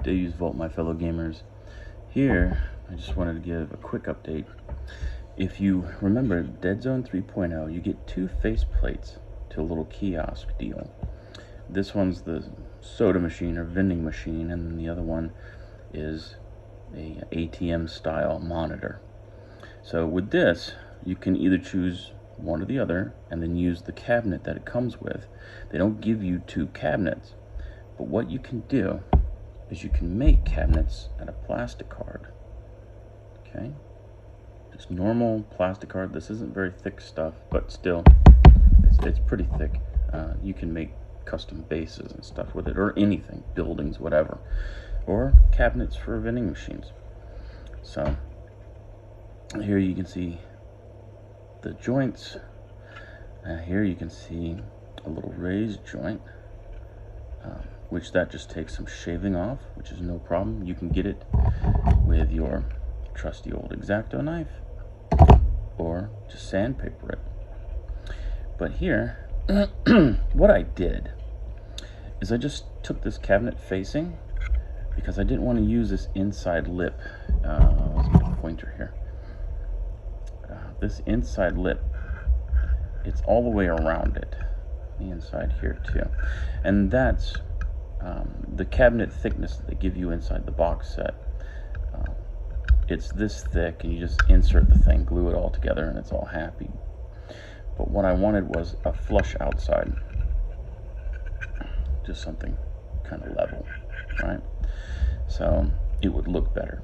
Deadzone, my fellow gamers. Here, I just wanted to give a quick update. If you remember Deadzone 3.0, you get 2 face plates to a little kiosk deal. This one's the soda machine or vending machine, and then the other one is a ATM style monitor. So with this, you can either choose one or the other and then use the cabinet that it comes with. They don't give you 2 cabinets, but what you can do is you can make cabinets out of plastic card. Okay, just normal plastic card. This isn't very thick stuff, but still it's pretty thick. You can make custom bases and stuff with it, or anything, buildings, whatever, or cabinets for vending machines. So here you can see the joints. Here you can see a little raised joint, which that just takes some shaving off, which is no problem. You can get it with your trusty old X-Acto knife or just sandpaper it. But here, what I did is I just took this cabinet facing because I didn't want to use this inside lip. Let's get a pointer here. This inside lip, it's all the way around it, the inside here too, and that's the cabinet thickness that they give you inside the box set. It's this thick, and you just insert the thing, glue it all together, and it's all happy. But what I wanted was a flush outside, just something kind of level, right? So it would look better.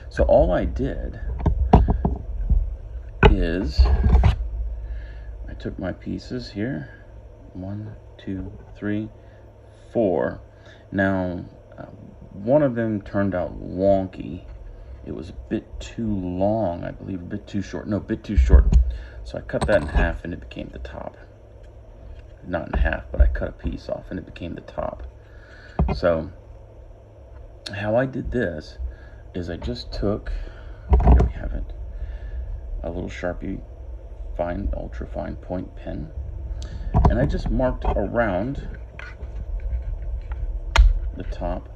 So all I did is I took my pieces here, 1, 2, 3, 4. Now one of them turned out wonky. It was a bit too long, I believe, a bit too short. No, a bit too short. So I cut that in half and it became the top. Not in half, but I cut a piece off and it became the top. So how I did this is I just took, here we have it, a little Sharpie fine, ultra fine point pen, and I just marked around the top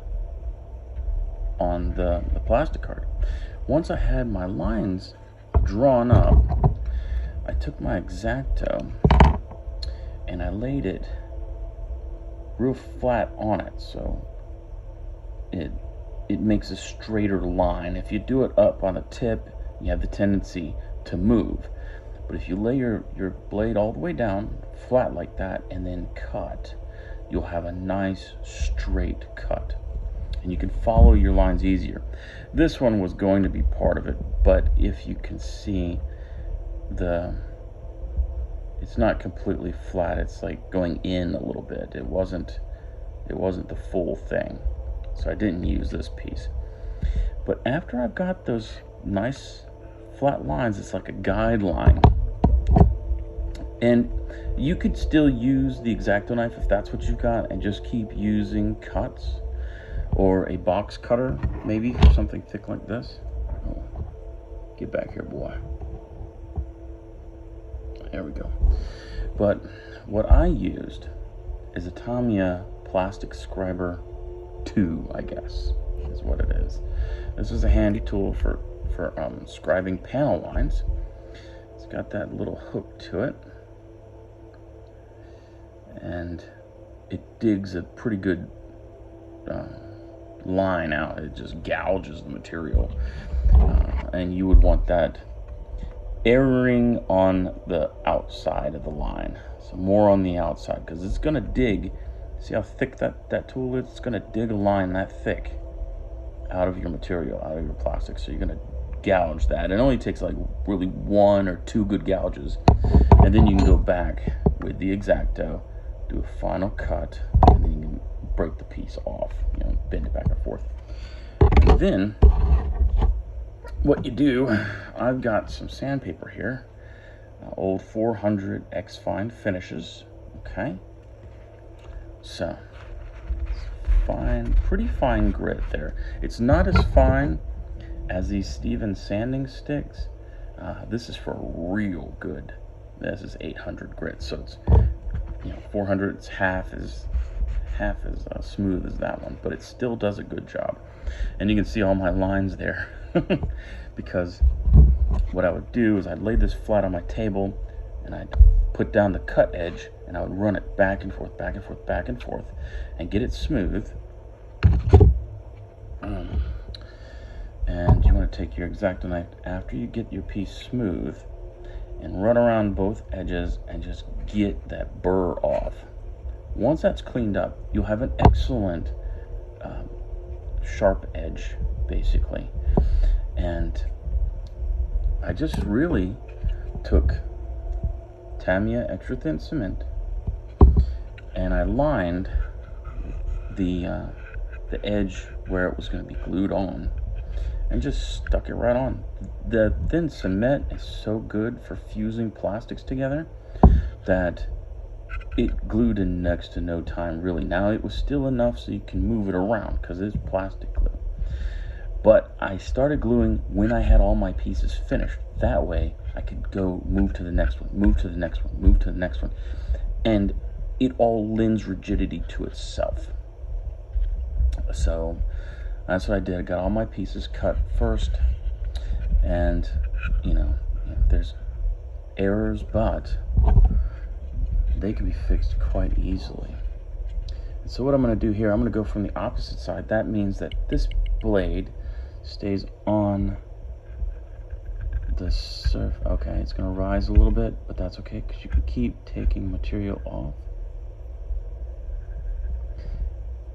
on the plastic card. Once I had my lines drawn up, I took my X-Acto and I laid it real flat on it, so it makes a straighter line. If you do it up on a tip, you have the tendency to move. But if you lay your blade all the way down flat like that and then cut, you'll have a nice straight cut, and you can follow your lines easier. This one was going to be part of it, but if you can see, it's not completely flat. It's like going in a little bit. It wasn't the full thing, so I didn't use this piece. But after I've got those nice flat lines, it's like a guideline, and you could still use the X-Acto knife if that's what you've got, and just keep using cuts, or a box cutter maybe for something thick like this. Oh, get back here, boy. There we go. But what I used is a Tamiya plastic scriber 2, I guess is what it is. This is a handy tool for scribing panel lines. It's got that little hook to it, and it digs a pretty good line out. It just gouges the material, and you would want that erring on the outside of the line, so more on the outside, because it's going to dig. See how thick that tool is? It's going to dig a line that thick out of your material, out of your plastic. So you're going to gouge that. It only takes like really 1 or 2 good gouges, and then you can go back with the X-Acto, do a final cut, and then you can break the piece off, bend it back and forth. And then what you do, I've got some sandpaper here, old 400 X Fine finishes. Okay, so fine, pretty fine grit there. It's not as fine as these Stevens sanding sticks. This is for real good. This is 800 grit, so it's 400. It's half half as smooth as that one, but it still does a good job. And you can see all my lines there because what I would do is I'd lay this flat on my table and I'd put down the cut edge and I would run it back and forth, back and forth, back and forth, and get it smooth. And you want to take your X-Acto knife after you get your piece smooth and run around both edges and just get that burr off. Once that's cleaned up, you'll have an excellent sharp edge, basically. And I just really took Tamiya extra thin cement and I lined the edge where it was going to be glued on and just stuck it right on. The thin cement is so good for fusing plastics together that it glued in next to no time, really. Now, it was still enough so you can move it around because it's plastic glue. But I started gluing when I had all my pieces finished. That way, I could go move to the next one, move to the next one, move to the next one. And it all lends rigidity to itself. So that's what I did. I got all my pieces cut first. And, there's errors, but they can be fixed quite easily. And so what I'm going to do here, I'm going to go from the opposite side. That means that this blade stays on the surface. Okay, it's going to rise a little bit, but that's okay because you can keep taking material off.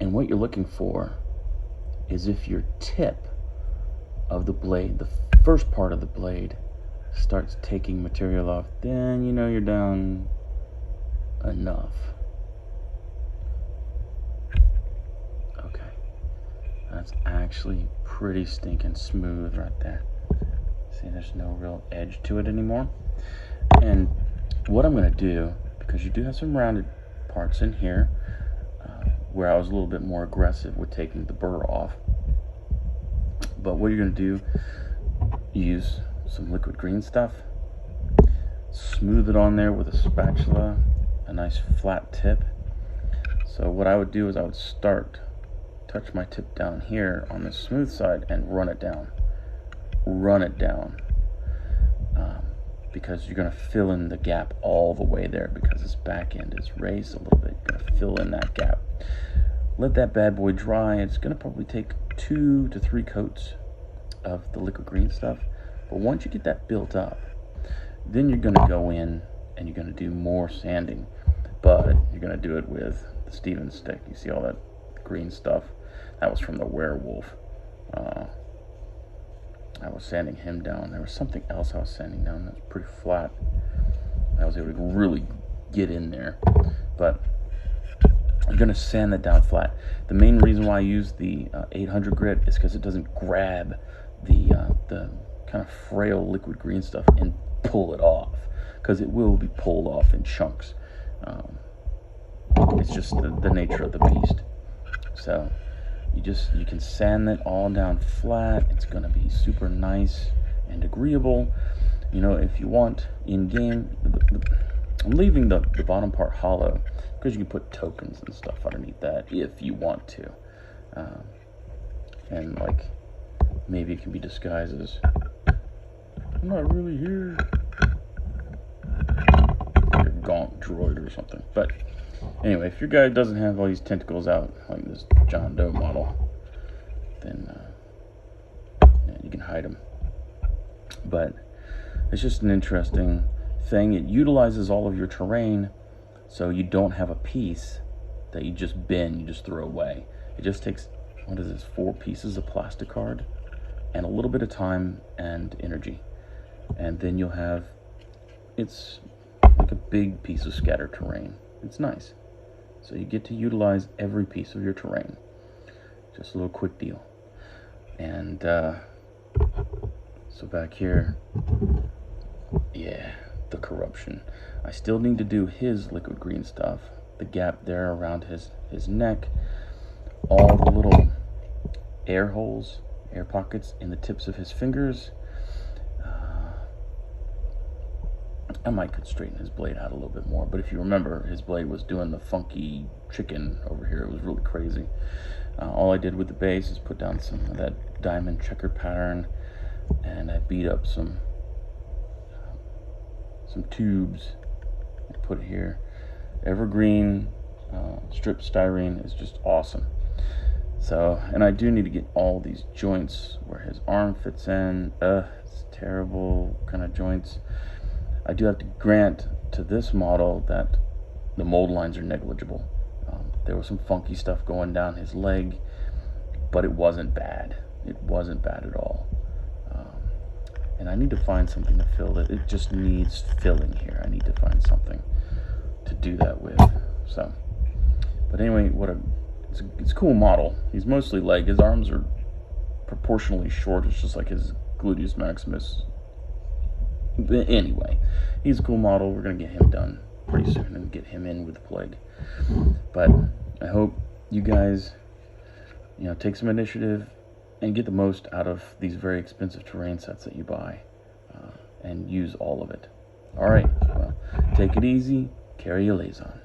And what you're looking for is if your tip of the blade, the first part of the blade, starts taking material off, then you know you're down enough. Okay, that's actually pretty stinking smooth right there. See, there's no real edge to it anymore. And what I'm going to do, because you do have some rounded parts in here where I was a little bit more aggressive with taking the burr off, but what you're going to do, use some liquid green stuff, smooth it on there with a spatula, a nice flat tip. So what I would do is I would touch my tip down here on the smooth side and run it down, because you're going to fill in the gap all the way there because this back end is raised a little bit. You're going to fill in that gap. Let that bad boy dry. It's going to probably take 2 to 3 coats of the liquid green stuff. But once you get that built up, then you're going to go in and you're going to do more sanding. But you're going to do it with the Stevens stick. You see all that green stuff? That was from the werewolf. I was sanding him down. There was something else I was sanding down that was pretty flat. I was able to really get in there. But you're going to sand that down flat. The main reason why I use the 800 grit is because it doesn't grab the kind of frail liquid green stuff and pull it off, because it will be pulled off in chunks. It's just the nature of the beast. So you can sand it all down flat. It's going to be super nice and agreeable. If you want in game, I'm leaving the bottom part hollow because you can put tokens and stuff underneath that if you want to, and like maybe it can be disguised as I'm not really here, like a gaunt droid or something. But anyway, if your guy doesn't have all these tentacles out like this John Doe model, then you can hide them. But it's just an interesting thing. It utilizes all of your terrain, so you don't have a piece that you just bend, you just throw away. It just takes, 4 pieces of plastic card and a little bit of time and energy. And then you'll have, it's like a big piece of scattered terrain. It's nice. So you get to utilize every piece of your terrain. Just a little quick deal. And so back here, yeah, the corruption. I still need to do his liquid green stuff. The gap there around his neck. All the little air holes, air pockets in the tips of his fingers. I might could straighten his blade out a little bit more, but if you remember, his blade was doing the funky chicken over here. It was really crazy. All I did with the base is put down some of that diamond checker pattern, and I beat up some tubes. I put it here. Evergreen strip styrene is just awesome. So, and I do need to get all these joints where his arm fits in. It's terrible kind of joints. I do have to grant to this model that the mold lines are negligible. There was some funky stuff going down his leg, but it wasn't bad. It wasn't bad at all. And I need to find something to fill it. It just needs filling here. I need to find something to do that with. So, but anyway, it's a cool model. He's mostly leg. His arms are proportionally short. It's just like his gluteus maximus. Anyway, he's a cool model. We're gonna get him done pretty soon and get him in with the plague. But I hope you guys, take some initiative and get the most out of these very expensive terrain sets that you buy, and use all of it. All right, well, take it easy. Carry your lays on.